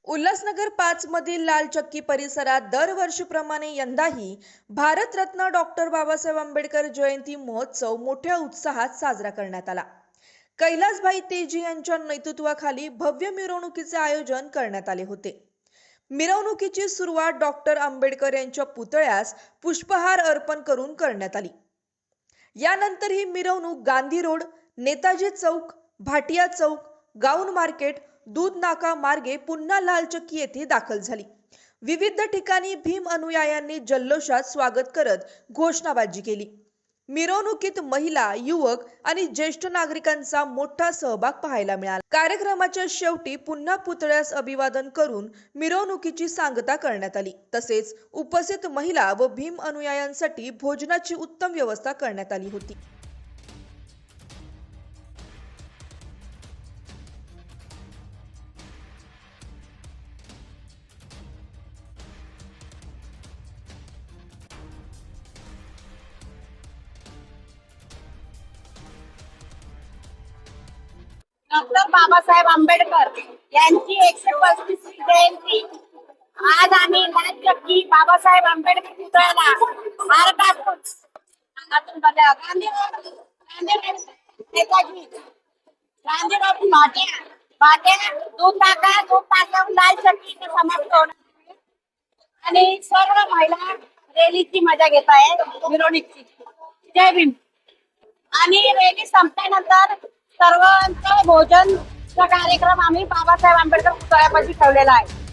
उल्हासनगर 5 मधील लाल चक्की परिसरात दरवर्षीप्रमाणे यंदाही भारतरत्न डॉक्टर बाबासाहेब आंबेडकर जयंती महोत्सव मोठ्या उत्साहात साजरा करण्यात आला। कैलासभाई तेजी यांच्या नेतृत्वाखाली भव्य मिरवणुकीचे आयोजन करण्यात आले होते। मिरवणुकीची सुरुवात डॉक्टर आंबेडकर यांच्या पुतळ्यास पुष्पहार अर्पण करून करण्यात आली। यानंतर ही मिरवणूक गांधी रोड, नेताजी चौक, भाटिया चौक, गाऊन मार्केट, दूध नाका मार्गे पुन्हा लाल चक्की येथे दाखल झाली। विविध ठिकाणी भीम अनुयायांनी जल्लोषात स्वागत करत घोषणाबाजी केली। मिरवणुकीत महिला, युवक आणि ज्येष्ठ नागरिकांचा मोठा सहभाग पाहायला मिळाला। कार्यक्रमाच्या शेवटी पुन्हा पुतळ्यास अभिवादन करून मिरवणुकीची सांगता करण्यात आली। तसेच उपस्थित महिला व भीम अनुयायांसाठी भोजनाची उत्तम व्यवस्था करण्यात आली होती। डॉक्टर बाबासाहेब आंबेडकर यांची 135वी जयंती आज आम्ही लाल चक्की बाबासाहेब आंबेडकर पुतळ्याला हार टाकून गांधी रोड, नेताजी गांधी रोड, भाट्या दूध नाका लाल चक्की समाप्त होणार आणि सर्व महिला रॅलीची मजा घेत आहे, मिरवणुकीची। जय भीम। आणि रॅली संपल्यानंतर सर्वांचा भोजनचा कार्यक्रम आम्ही बाबासाहेब आंबेडकर पुतळ्यापाशी ठेवलेला आहे।